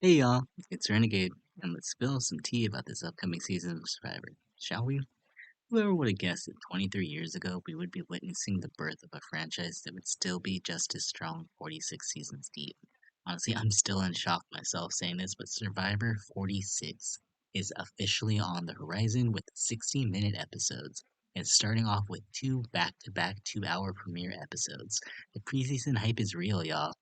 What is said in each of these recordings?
Hey y'all, it's Renegade, and let's spill some tea about this upcoming season of Survivor, shall we? Whoever would have guessed that 23 years ago we would be witnessing the birth of a franchise that would still be just as strong 46 seasons deep? Honestly, I'm still in shock myself saying this, but Survivor 46 is officially on the horizon with 60-minute episodes. And starting off with two back-to-back 2-hour premiere episodes. The preseason hype is real, y'all,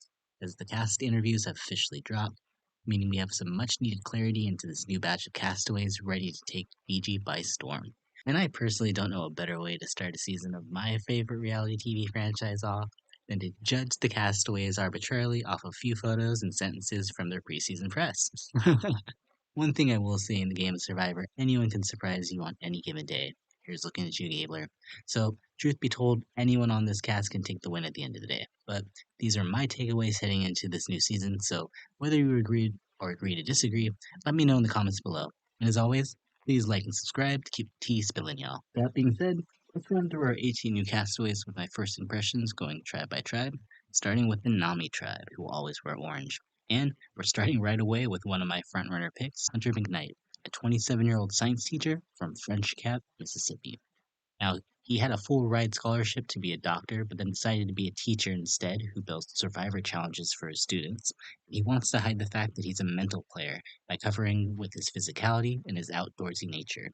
as the cast interviews have officially dropped, meaning we have some much needed clarity into this new batch of castaways ready to take Fiji by storm. And I personally don't know a better way to start a season of my favorite reality TV franchise off than to judge the castaways arbitrarily off a few photos and sentences from their preseason press. One thing I will say in the game of Survivor, anyone can surprise you on any given day. Here's looking at you, Gabler. So, truth be told, anyone on this cast can take the win at the end of the day. But these are my takeaways heading into this new season, so whether you agree or agree to disagree, let me know in the comments below. And as always, please like and subscribe to keep the tea spilling, y'all. That being said, let's run through our 18 new castaways with my first impressions going tribe by tribe, starting with the Nami tribe, who always wear orange. And we're starting right away with one of my frontrunner picks, Hunter McKnight, a 27-year-old science teacher from French Cap, Mississippi. Now, he had a full ride scholarship to be a doctor, but then decided to be a teacher instead who builds survivor challenges for his students. He wants to hide the fact that he's a mental player by covering with his physicality and his outdoorsy nature.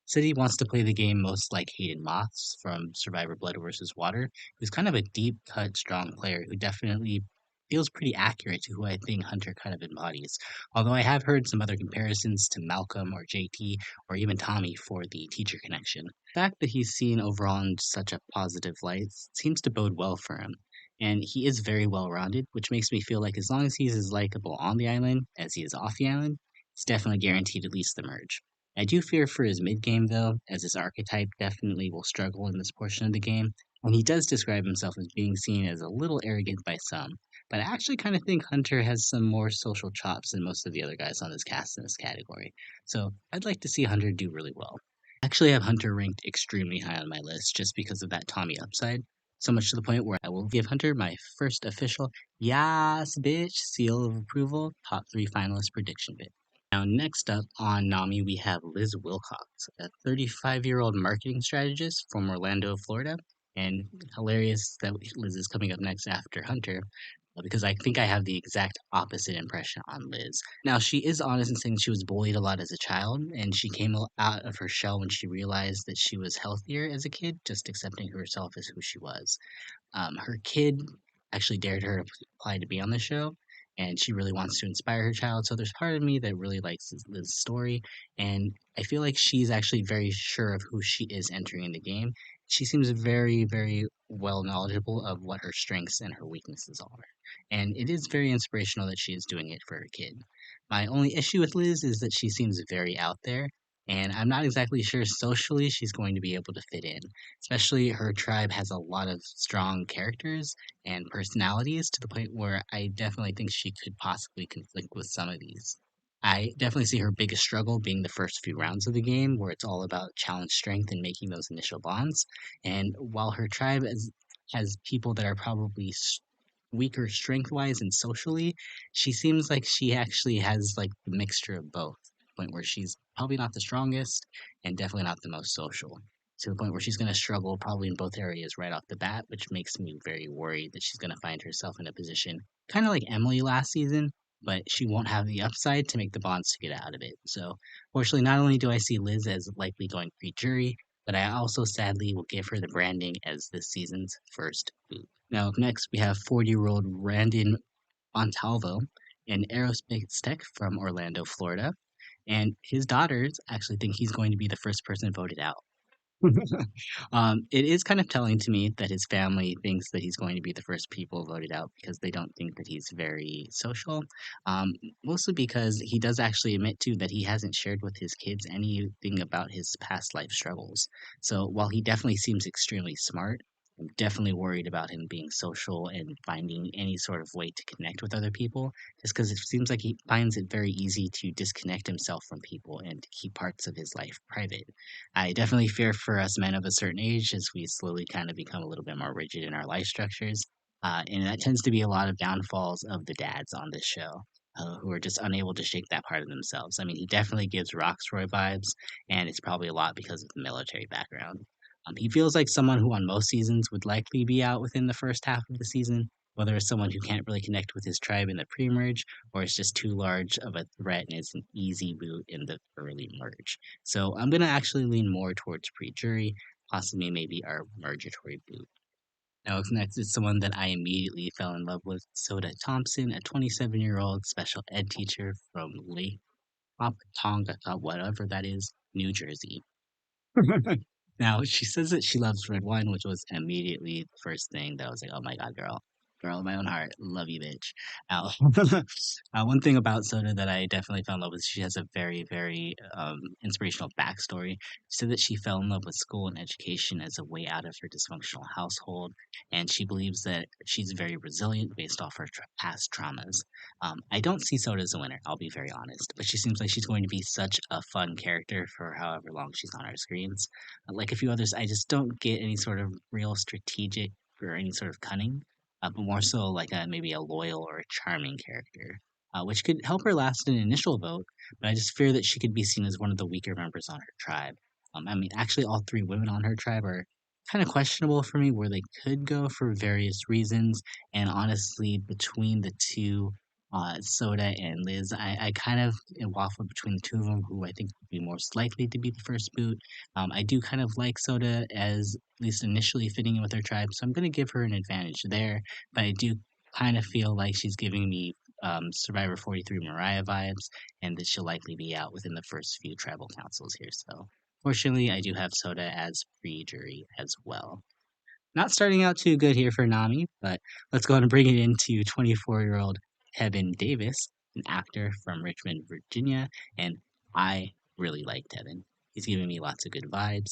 Said he wants to play the game most like Hayden Moss from Survivor Blood vs. Water, who's kind of a deep cut, strong player who definitely feels pretty accurate to who I think Hunter kind of embodies. Although I have heard some other comparisons to Malcolm or JT or even Tommy for the teacher connection. The fact that he's seen overall in such a positive light seems to bode well for him. And he is very well rounded, which makes me feel like as long as he's as likable on the island as he is off the island, he's definitely guaranteed at least the merge. I do fear for his mid game though, as his archetype definitely will struggle in this portion of the game, and he does describe himself as being seen as a little arrogant by some. But I actually kind of think Hunter has some more social chops than most of the other guys on this cast in this category. So I'd like to see Hunter do really well. I actually have Hunter ranked extremely high on my list just because of that Tommy upside. So much to the point where I will give Hunter my first official Yassssss bitch seal of approval, top 3 finalist prediction bit. Now, next up on NAMI, we have Liz Wilcox, a 35-year-old marketing strategist from Orlando, Florida. And hilarious that Liz is coming up next after Hunter, because I think I have the exact opposite impression on Liz. Now, she is honest in saying she was bullied a lot as a child, and she came out of her shell when she realized that she was healthier as a kid, just accepting herself as who she was. Her kid actually dared her to apply to be on the show, and she really wants to inspire her child. So there's part of me that really likes Liz's story, and I feel like she's actually very sure of who she is entering in the game. She seems very, very well knowledgeable of what her strengths and her weaknesses are, and it is very inspirational that she is doing it for her kid. My only issue with Liz is that she seems very out there, and I'm not exactly sure socially she's going to be able to fit in. Especially her tribe has a lot of strong characters and personalities to the point where I definitely think she could possibly conflict with some of these. I definitely see her biggest struggle being the first few rounds of the game, where it's all about challenge strength and making those initial bonds. And while her tribe has people that are probably weaker strength wise and socially, she seems like she actually has like the mixture of both. Point where she's probably not the strongest and definitely not the most social. To the point where she's going to struggle probably in both areas right off the bat, which makes me very worried that she's going to find herself in a position kind of like Emily last season, but she won't have the upside to make the bonds to get out of it. So, fortunately, not only do I see Liz as likely going pre-jury, but I also sadly will give her the branding as this season's first boot. Now, up next, we have 40-year-old Randen Montalvo, an aerospace tech from Orlando, Florida, and his daughters actually think he's going to be the first person voted out. It is kind of telling to me that his family thinks that he's going to be the first people voted out because they don't think that he's very social. Um, Mostly because he does actually admit to that he hasn't shared with his kids anything about his past life struggles. So while he definitely seems extremely smart, I'm definitely worried about him being social and finding any sort of way to connect with other people, just because it seems like he finds it very easy to disconnect himself from people and to keep parts of his life private. I definitely fear for us men of a certain age as we slowly kind of become a little bit more rigid in our life structures. And that tends to be a lot of downfalls of the dads on this show. who are just unable to shake that part of themselves. I mean, he definitely gives Roxroy vibes, and it's probably a lot because of the military background. He feels like someone who on most seasons would likely be out within the first half of the season, whether it's someone who can't really connect with his tribe in the pre-merge, or it's just too large of a threat and it's an easy boot in the early merge. So I'm gonna actually lean more towards pre-jury, possibly maybe our mergatory boot. Now, up next is someone that I immediately fell in love with, Soda Thompson, a 27-year-old special ed teacher from Lake Wapatonga, whatever that is, New Jersey. Now, she says that she loves red wine, which was immediately the first thing that I was like, oh my God, girl. Girl of my own heart. Love you, bitch. Now, one thing about Soda that I definitely fell in love with, she has a very, very inspirational backstory. She said that she fell in love with school and education as a way out of her dysfunctional household, and she believes that she's very resilient based off her past traumas. I don't see Soda as a winner, I'll be very honest, but she seems like she's going to be such a fun character for however long she's on our screens. Like a few others, I just don't get any sort of real strategic or any sort of cunning, but more so like maybe a loyal or a charming character, which could help her last an initial vote, but I just fear that she could be seen as one of the weaker members on her tribe. I mean, actually, all three women on her tribe are kind of questionable for me where they could go for various reasons, and honestly, between the two, Soda and Liz, I kind of waffle between the two of them, who I think would be most likely to be the first boot. I do kind of like Soda as at least initially fitting in with her tribe, so I'm going to give her an advantage there. But I do kind of feel like she's giving me Survivor 43 Moriah vibes, and that she'll likely be out within the first few tribal councils here. So, fortunately, I do have Soda as free jury as well. Not starting out too good here for Nami, but let's go ahead and bring it into 24-year-old Tevin Davis, an actor from Richmond, Virginia, and I really like Tevin. He's giving me lots of good vibes.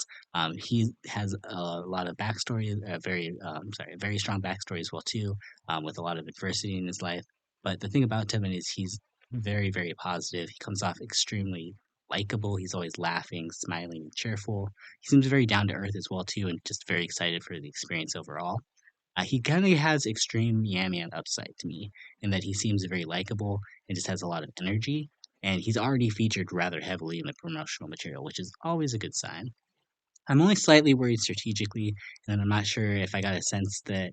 He has a lot of backstory, a very strong backstory as well too, with a lot of adversity in his life. But the thing about Tevin is he's very, very positive. He comes off extremely likable. He's always laughing, smiling, and cheerful. He seems very down to earth as well too, and just very excited for the experience overall. He kind of has extreme Yam Yam upside to me in that he seems very likable and just has a lot of energy. And he's already featured rather heavily in the promotional material, which is always a good sign. I'm only slightly worried strategically, and I'm not sure if I got a sense that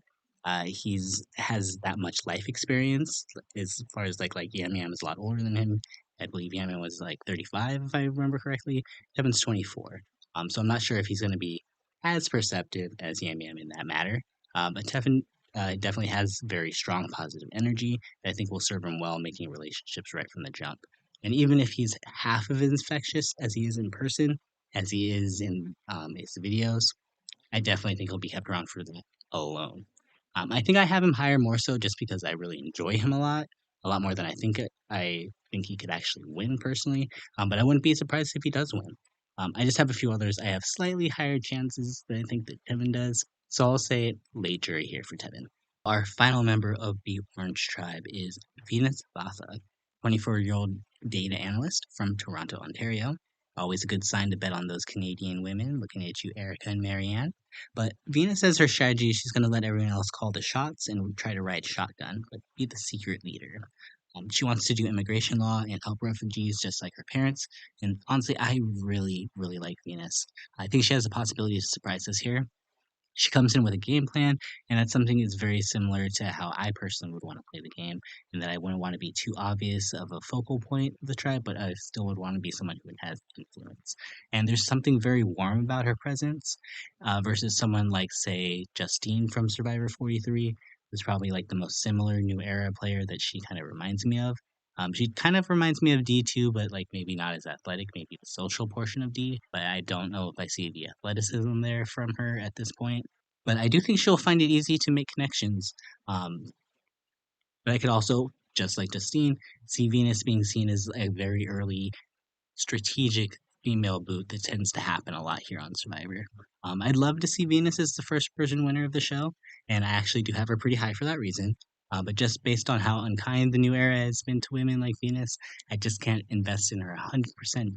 he's has that much life experience as far as like Yam Yam is a lot older than him. I believe Yam Yam was like 35 if I remember correctly. Kevin's 24. So I'm not sure if he's going to be as perceptive as Yam Yam in that matter. But Tevin definitely has very strong positive energy that I think will serve him well making relationships right from the jump. And even if he's half of as infectious as he is in person, as he is in his videos, I definitely think he'll be kept around for that alone. I think I have him higher more so just because I really enjoy him a lot more than I think he could actually win personally. But I wouldn't be surprised if he does win. I just have a few others I have slightly higher chances than I think that Tevin does. So I'll say late jury here for Tevin. Our final member of the Orange Tribe is Venus Vafa, 24-year-old data analyst from Toronto, Ontario. Always a good sign to bet on those Canadian women. Looking at you, Erica and Marianne. But Venus says her strategy, she's going to let everyone else call the shots and try to ride shotgun, but be the secret leader. She wants to do immigration law and help refugees just like her parents. And honestly, I really, really like Venus. I think she has the possibility to surprise us here. She comes in with a game plan, and that's something that's very similar to how I personally would want to play the game, and that I wouldn't want to be too obvious of a focal point of the tribe, but I still would want to be someone who has influence. And there's something very warm about her presence versus someone like, say, Justine from Survivor 43, who's probably like the most similar new era player that she kind of reminds me of. She kind of reminds me of D2, but like maybe not as athletic, maybe the social portion of D, but I don't know if I see the athleticism there from her at this point. But I do think she'll find it easy to make connections. Um, but I could also, just like Justine, see Venus being seen as a very early strategic female boot that tends to happen a lot here on Survivor. I'd love to see Venus as the first person winner of the show, and I actually do have her pretty high for that reason. But just based on how unkind the new era has been to women like Venus, I just can't invest in her 100%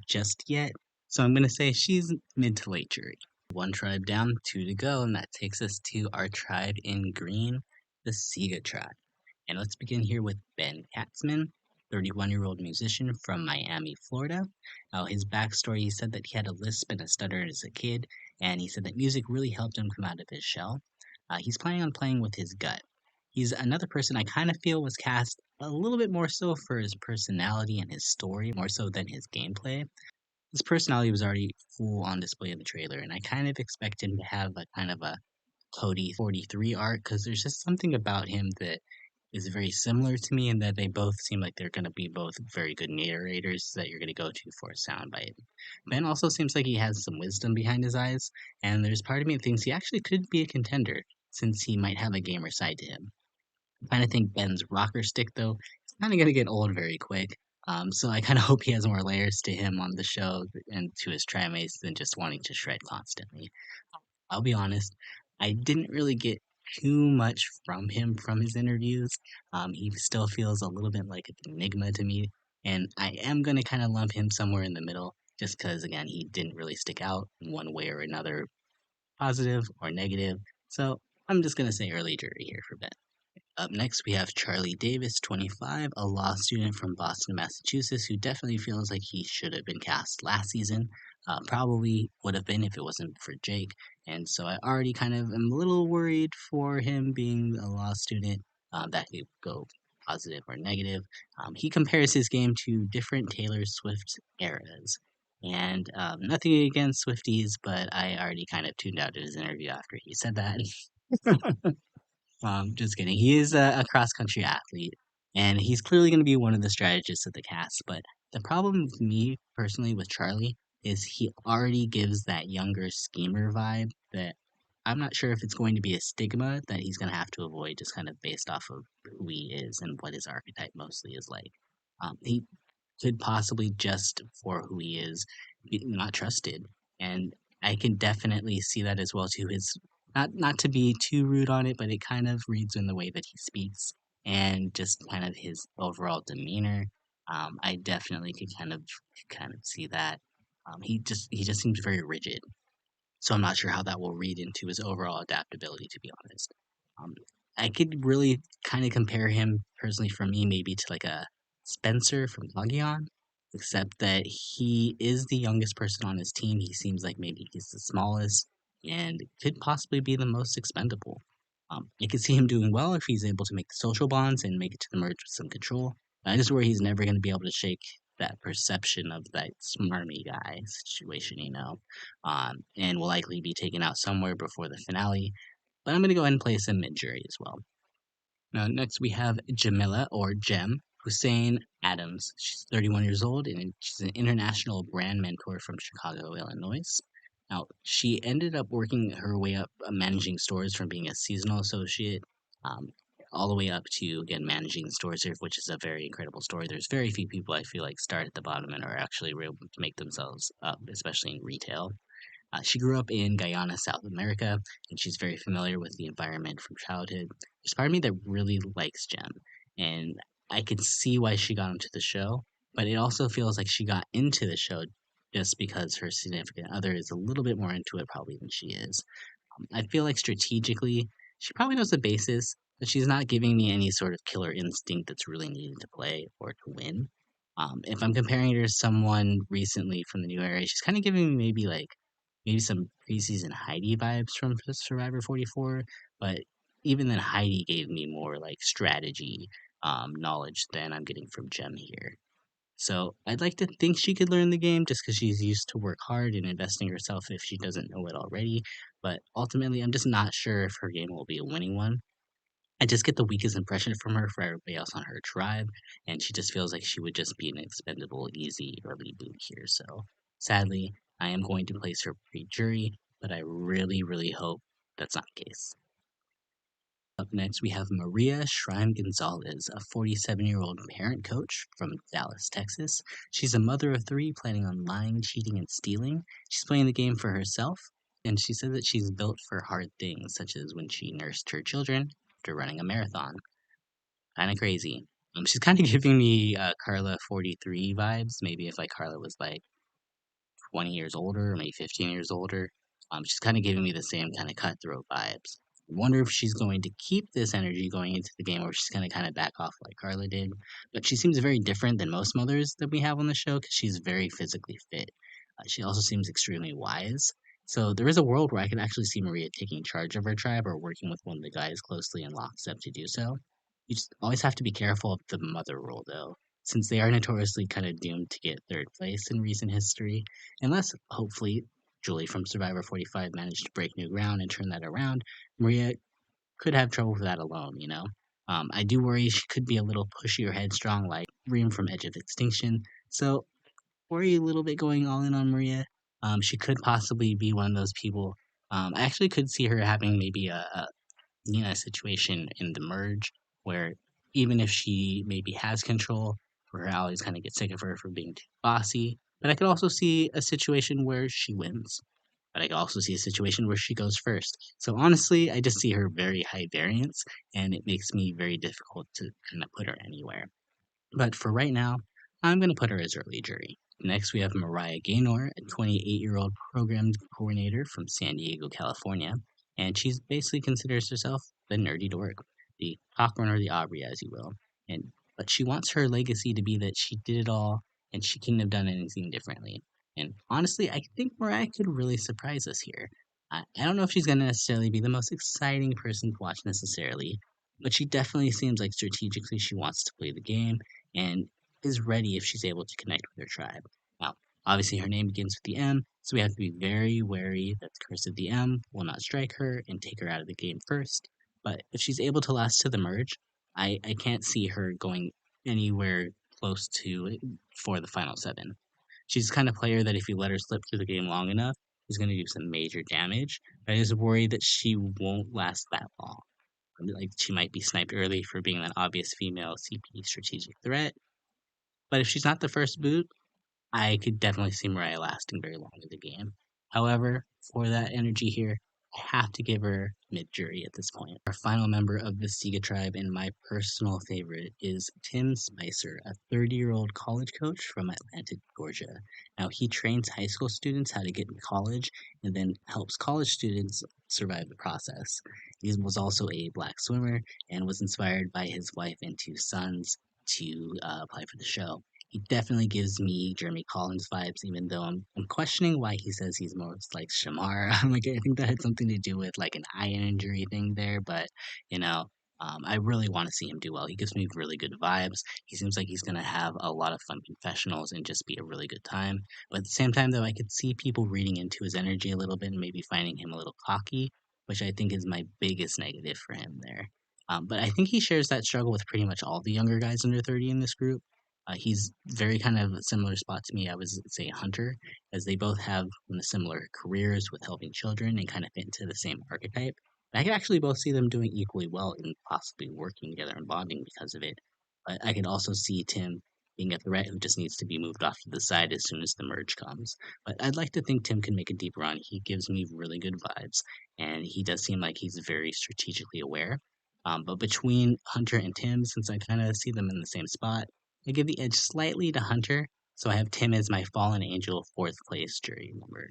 just yet. So I'm going to say she's mid to late jury. One tribe down, two to go, and that takes us to our tribe in green, the Siga tribe. And let's begin here with Ben Katzman. 31-year-old musician from Miami, Florida. His backstory, he said that he had a lisp and a stutter as a kid, and he said that music really helped him come out of his shell. He's planning on playing with his gut. He's another person I kind of feel was cast a little bit more so for his personality and his story, more so than his gameplay. His personality was already full on display in the trailer, and I kind of expect him to have a kind of a Cody 43 arc because there's just something about him that is very similar to me, and that they both seem like they're going to be both very good narrators that you're going to go to for a soundbite. Ben also seems like he has some wisdom behind his eyes, and there's part of me that thinks he actually could be a contender since he might have a gamer side to him. I kind of think Ben's rocker stick, though, is kind of going to get old very quick. So I kind of hope he has more layers to him on the show and to his trimates than just wanting to shred constantly. I'll be honest, I didn't really get too much from him from his interviews. He still feels a little bit like an enigma to me, and I am going to kind of lump him somewhere in the middle just because, again, he didn't really stick out in one way or another, positive or negative. So I'm just going to say early jury here for Ben. Up next, we have Charlie Davis, 25, a law student from Boston, Massachusetts, who definitely feels like he should have been cast last season. Probably would have been if it wasn't for Jake. And so I already kind of am a little worried for him being a law student. That could go positive or negative. He compares his game to different Taylor Swift eras. And nothing against Swifties, but I already kind of tuned out of his interview after he said that. Just kidding. He is a cross country athlete, and he's clearly going to be one of the strategists of the cast. But the problem with me personally with Charlie is he already gives that younger schemer vibe that I'm not sure if it's going to be a stigma that he's going to have to avoid just kind of based off of who he is and what his archetype mostly is like. He could possibly just for who he is be not trusted, and I can definitely see that as well too. His not to be too rude on it, but it kind of reads in the way that he speaks and just kind of his overall demeanor. I definitely could kind of see that. He just seems very rigid, so I'm not sure how that will read into his overall adaptability, to be honest. Um, I could really kind of compare him personally for me maybe to like a Spencer from Legion, except that he is the youngest person on his team. He seems like maybe he's the smallest and could possibly be the most expendable. I could see him doing well if he's able to make the social bonds and make it to the merge with some control. I just worry he's never going to be able to shake that perception of that smarmy guy situation. And will likely be taken out somewhere before the finale. But I'm going to go ahead and place him mid-jury as well. Now, next we have Jamila, or Jem Hussain-Adams. She's 31 years old, and she's an international brand mentor from Chicago, Illinois. Now, she ended up working her way up managing stores from being a seasonal associate um, all the way up to, again, managing stores here, which is a very incredible story. There's very few people I feel like start at the bottom and are actually able to make themselves up, especially in retail. She grew up in Guyana, South America, and she's very familiar with the environment from childhood. There's part of me that really likes Jem, and I could see why she got into the show, but it also feels like she got into the show just because her significant other is a little bit more into it probably than she is. I feel like strategically, she probably knows the basis, but she's not giving me any sort of killer instinct that's really needed to play or to win. If I'm comparing her to someone recently from the new era, she's kind of giving me maybe some preseason Heidi vibes from Survivor 44, but even then Heidi gave me more like strategy knowledge than I'm getting from Jem here. So I'd like to think she could learn the game just because she's used to work hard and investing herself if she doesn't know it already. But ultimately, I'm just not sure if her game will be a winning one. I just get the weakest impression from her for everybody else on her tribe, and she just feels like she would just be an expendable, easy early boot here. So sadly, I am going to place her pre-jury, but I really, really hope that's not the case. Up next, we have Maria Shrime Gonzalez, a 47-year-old parent coach from Dallas, Texas. She's a mother of three, planning on lying, cheating, and stealing. She's playing the game for herself, and she says that she's built for hard things, such as when she nursed her children after running a marathon. Kind of crazy. She's kind of giving me Carla 43 vibes. Maybe if like Carla was like 20 years older, maybe 15 years older. She's kind of giving me the same kind of cutthroat vibes. Wonder if she's going to keep this energy going into the game or if she's going to kind of back off like Carla did. But she seems very different than most mothers that we have on the show because she's very physically fit. She also seems extremely wise. So there is a world where I could actually see Maria taking charge of her tribe or working with one of the guys closely in lockstep to do so. You just always have to be careful of the mother role, though, since they are notoriously kind of doomed to get third place in recent history, unless, hopefully, Julie from Survivor 45 managed to break new ground and turn that around. Maria could have trouble with that alone, you know? I do worry she could be a little pushy or headstrong, like Reem from Edge of Extinction. So, worry a little bit going all in on Maria. She could possibly be one of those people. I actually could see her having maybe a Nina situation in the merge where even if she maybe has control, her allies kind of get sick of her for being too bossy. But I could also see a situation where she wins. But I could also see a situation where she goes first. So honestly, I just see her very high variance, and it makes me very difficult to kind of put her anywhere. But for right now, I'm going to put her as early jury. Next, we have Moriah Gaynor, a 28-year-old program coordinator from San Diego, California. And she's basically considers herself the nerdy dork, the popcorn or the Aubrey, as you will. But she wants her legacy to be that she did it all and she couldn't have done anything differently. And honestly, I think Mariah could really surprise us here. I don't know if she's going to necessarily be the most exciting person to watch necessarily, but she definitely seems like strategically she wants to play the game and is ready if she's able to connect with her tribe. Now, obviously, her name begins with the M, so we have to be very wary that the curse of the M will not strike her and take her out of the game first. But if she's able to last to the merge, I can't see her going anywhere close to it for the final seven. She's the kind of player that if you let her slip through the game long enough, is going to do some major damage. But I just worry that she won't last that long. Like she might be sniped early for being an obvious female CP strategic threat, but if she's not the first boot, I could definitely see Mariah lasting very long in the game. However, for that energy here, I have to give her mid jury at this point. Our final member of the Sega tribe and my personal favorite is Tim Spicer, a 30-year-old college coach from Atlanta, Georgia. Now, he trains high school students how to get in college and then helps college students survive the process. He was also a black swimmer and was inspired by his wife and two sons to apply for the show. He definitely gives me Jeremy Collins vibes, even though I'm questioning why he says he's most like Shamar. Like I think that had something to do with like an eye injury thing there, but you know, I really want to see him do well. He gives me really good vibes. He seems like he's gonna have a lot of fun confessionals and just be a really good time. But at the same time, though, I could see people reading into his energy a little bit and maybe finding him a little cocky, which I think is my biggest negative for him there. But I think he shares that struggle with pretty much all the younger guys under 30 in this group. He's very kind of a similar spot to me. I was say Hunter, as they both have similar careers with helping children and kind of fit into the same archetype. I could actually both see them doing equally well and possibly working together and bonding because of it. But I could also see Tim being a threat who just needs to be moved off to the side as soon as the merge comes. But I'd like to think Tim can make a deep run. He gives me really good vibes, and he does seem like he's very strategically aware. But between Hunter and Tim, since I kind of see them in the same spot, I give the edge slightly to Hunter, so I have Tim as my fallen angel fourth place jury member.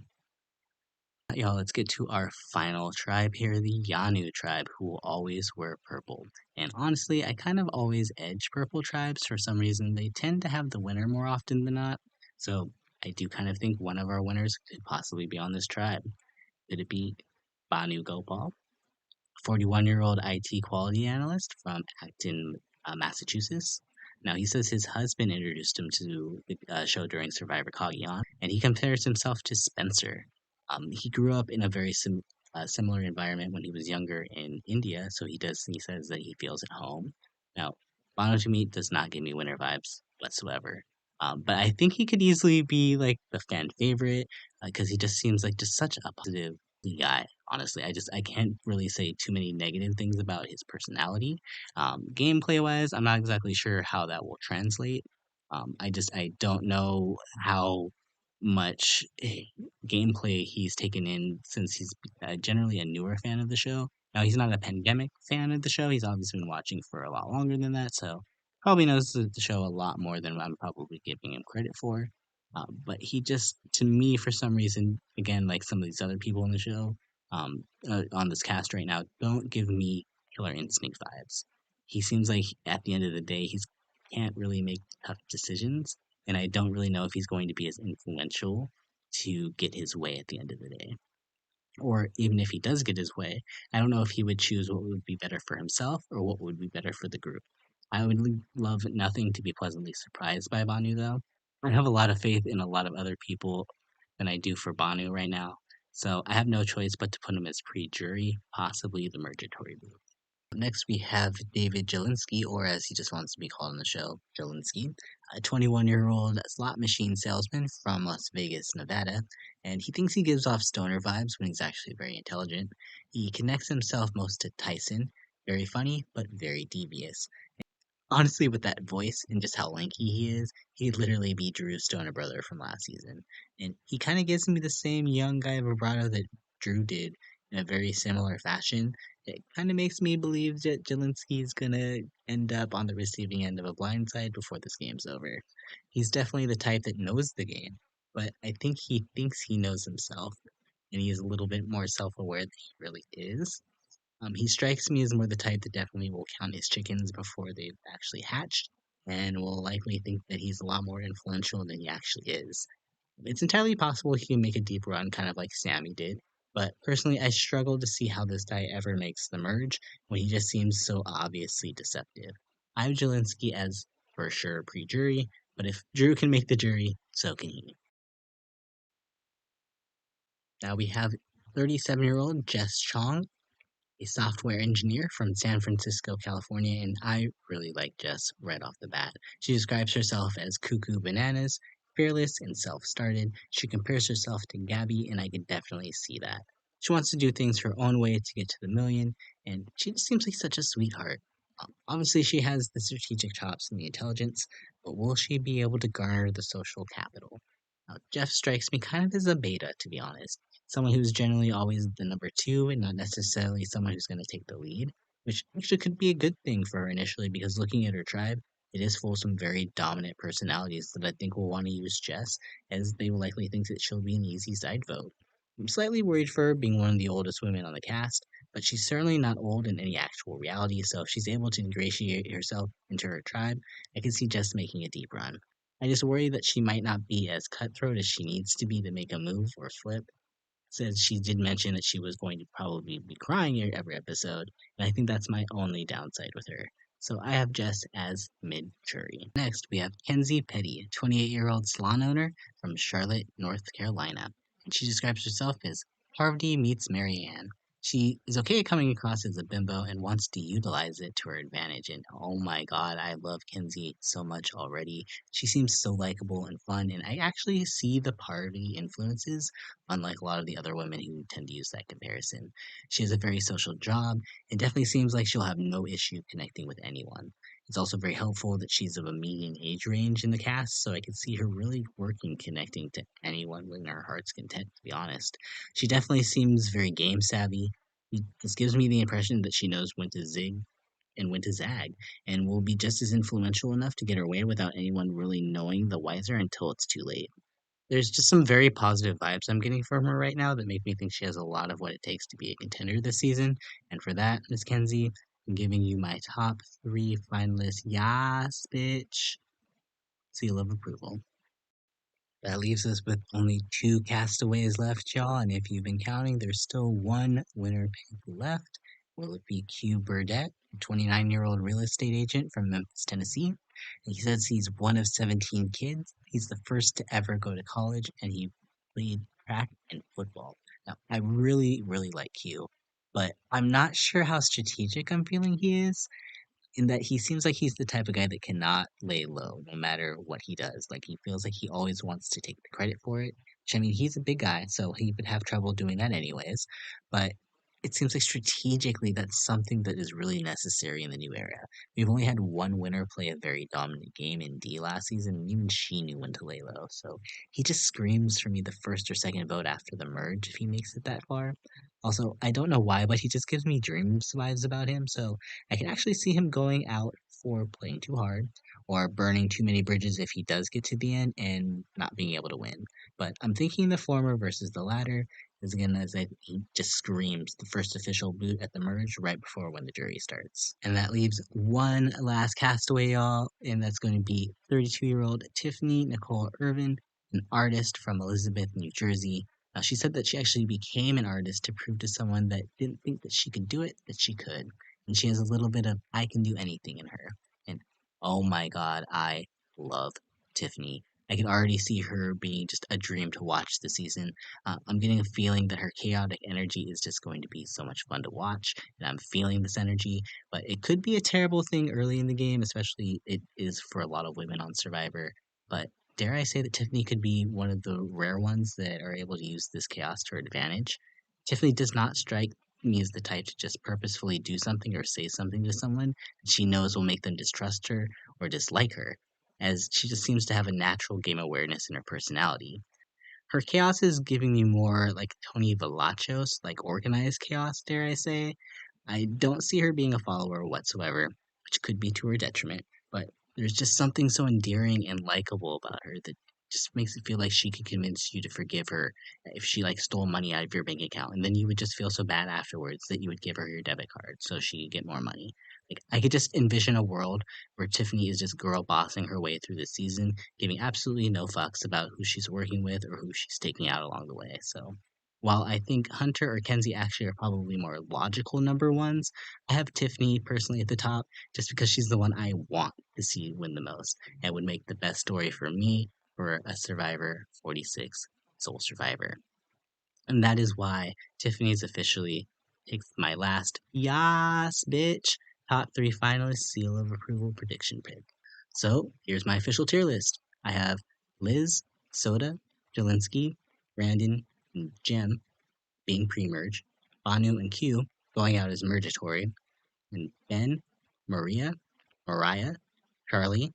Y'all, let's get to our final tribe here, the Yanu tribe, who will always wear purple. And honestly, I kind of always edge purple tribes for some reason. They tend to have the winner more often than not. So I do kind of think one of our winners could possibly be on this tribe. Could it be Bhanu Gopal, 41-year-old IT quality analyst from Acton, Massachusetts? Now, he says his husband introduced him to the show during Survivor Cagayan, and he compares himself to Spencer. He grew up in a very similar environment when he was younger in India, so he says that he feels at home. Now, Bono to me does not give me winner vibes whatsoever. But I think he could easily be like the fan favorite because he just seems like just such a positive guy. Honestly, I can't really say too many negative things about his personality. Gameplay wise, I'm not exactly sure how that will translate. I don't know how much gameplay he's taken in since he's generally a newer fan of the show. Now he's not a pandemic fan of the show. He's obviously been watching for a lot longer than that, so probably knows the show a lot more than I'm probably giving him credit for. But he just, to me, for some reason, again, like some of these other people in the show, on this cast right now don't give me Killer Instinct vibes. He seems like at the end of the day, he can't really make tough decisions, and I don't really know if he's going to be as influential to get his way at the end of the day. Or even if he does get his way, I don't know if he would choose what would be better for himself or what would be better for the group. I would love nothing to be pleasantly surprised by Bhanu, though. I have a lot of faith in a lot of other people than I do for Bhanu right now, so I have no choice but to put him as pre-jury, possibly the Mergatory group. Next, we have David Jelinsky, or as he just wants to be called in the show, Jelinsky, a 21-year-old slot machine salesman from Las Vegas, Nevada, and he thinks he gives off stoner vibes when he's actually very intelligent. He connects himself most to Tyson, very funny, but very devious. Honestly, with that voice and just how lanky he is, he'd literally be Drew's stoner brother from last season. And he kind of gives me the same young guy vibrato that Drew did in a very similar fashion. It kind of makes me believe that Jelinsky's gonna end up on the receiving end of a blindside before this game's over. He's definitely the type that knows the game, but I think he thinks he knows himself, and he is a little bit more self-aware than he really is. He strikes me as more the type that definitely will count his chickens before they've actually hatched, and will likely think that he's a lot more influential than he actually is. It's entirely possible he can make a deep run, kind of like Sammy did, but personally, I struggle to see how this guy ever makes the merge when he just seems so obviously deceptive. I have Jelinsky as for sure pre-jury, but if Drew can make the jury, so can he. Now we have 37-year-old Jess Chong, a software engineer from San Francisco, California, and I really like Jess right off the bat. She describes herself as cuckoo bananas, fearless and self-started. She compares herself to Gabby, and I can definitely see that. She wants to do things her own way to get to the million, and she just seems like such a sweetheart. Obviously, she has the strategic chops and the intelligence, but will she be able to garner the social capital? Now, Jeff strikes me kind of as a beta, to be honest. Someone who's generally always the number two and not necessarily someone who's going to take the lead, which actually could be a good thing for her initially because looking at her tribe, it is full of some very dominant personalities that I think will want to use Jess, as they will likely think that she'll be an easy side vote. I'm slightly worried for her being one of the oldest women on the cast, but she's certainly not old in any actual reality, so if she's able to ingratiate herself into her tribe, I can see Jess making a deep run. I just worry that she might not be as cutthroat as she needs to be to make a move or flip. Says she did mention that she was going to probably be crying every episode, and I think that's my only downside with her. So I have Jess as mid-jury. Next, we have Kenzie Petty, a 28-year-old salon owner from Charlotte, North Carolina, and she describes herself as Harvey meets Marianne. She is okay at coming across as a bimbo and wants to utilize it to her advantage. And oh my god, I love Kenzie so much already. She seems so likable and fun, and I actually see the party influences, unlike a lot of the other women who tend to use that comparison. She has a very social job and definitely seems like she'll have no issue connecting with anyone. It's also very helpful that she's of a median age range in the cast, so I can see her really working connecting to anyone when her heart's content, to be honest. She definitely seems very game savvy. This gives me the impression that she knows when to zig and when to zag, and will be just as influential enough to get her way without anyone really knowing the wiser until it's too late. There's just some very positive vibes I'm getting from her right now that make me think she has a lot of what it takes to be a contender this season. And for that, Miss Kenzie, I'm giving you my top three finalists. Yas, bitch. Seal of approval. That leaves us with only two castaways left, y'all. And if you've been counting, there's still one winner pick left. Will it be Q Burdette, a 29-year-old real estate agent from Memphis, Tennessee? And he says he's one of 17 kids. He's the first to ever go to college, and he played track and football. Now, I really, really like Q, but I'm not sure how strategic I'm feeling he is in that he seems like he's the type of guy that cannot lay low no matter what he does. Like he feels like he always wants to take the credit for it. Which I mean, he's a big guy, so he would have trouble doing that anyways. But it seems like strategically that's something that is really necessary in the new era. We've only had one winner play a very dominant game in D last season, and even she knew when to lay low. So he just screams for me the first or second vote after the merge if he makes it that far. Also, I don't know why, but he just gives me dreams vibes about him. So I can actually see him going out for playing too hard or burning too many bridges if he does get to the end and not being able to win. But I'm thinking the former versus the latter is again as he just screams the first official boot at the merge right before when the jury starts. And that leaves one last castaway, y'all, and that's going to be 32-year-old Tiffany Nicole Ervin, an artist from Elizabeth, New Jersey. She said that she actually became an artist to prove to someone that didn't think that she could do it, that she could. And she has a little bit of I can do anything in her. And oh my god, I love Tiffany. I can already see her being just a dream to watch this season. I'm getting a feeling that her chaotic energy is just going to be so much fun to watch, and I'm feeling this energy. But it could be a terrible thing early in the game, especially it is for a lot of women on Survivor. But dare I say that Tiffany could be one of the rare ones that are able to use this chaos to her advantage. Tiffany does not strike me as the type to just purposefully do something or say something to someone that she knows will make them distrust her or dislike her, as she just seems to have a natural game awareness in her personality. Her chaos is giving me more like Tony Velachos, like organized chaos, dare I say. I don't see her being a follower whatsoever, which could be to her detriment, but there's just something so endearing and likable about her that just makes it feel like she could convince you to forgive her if she like stole money out of your bank account, and then you would just feel so bad afterwards that you would give her your debit card so she could get more money. Like I could just envision a world where Tiffany is just girl bossing her way through the season, giving absolutely no fucks about who she's working with or who she's taking out along the way. So while I think Hunter or Kenzie actually are probably more logical number ones, I have Tiffany personally at the top just because she's the one I want to see win the most and would make the best story for me for a Survivor 46 Soul Survivor. And that is why Tiffany's officially takes my last Yassssss bitch top three finalist seal of approval prediction pick. So here's my official tier list. I have Liz, Soda, Jelinsky, Randen, and Jem being pre-merge, Bhanu and Q going out as mergatory, and Ben, Maria, Moriah, Charlie,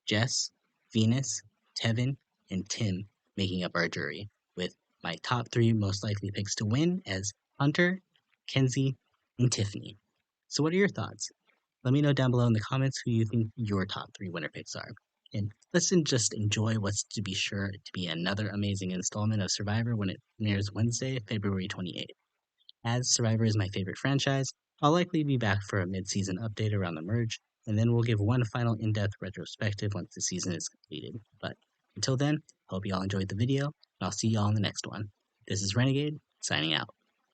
Jess, Venus, Tevin, and Tim making up our jury, with my top three most likely picks to win as Hunter, Kenzie, and Tiffany. So what are your thoughts? Let me know down below in the comments who you think your top three winner picks are. And let's just enjoy what's to be sure to be another amazing installment of Survivor when it premieres Wednesday, February 28th. As Survivor is my favorite franchise, I'll likely be back for a mid-season update around the merge, and then we'll give one final in-depth retrospective once the season is completed. But until then, hope you all enjoyed the video, and I'll see y'all in the next one. This is Renegade, signing out.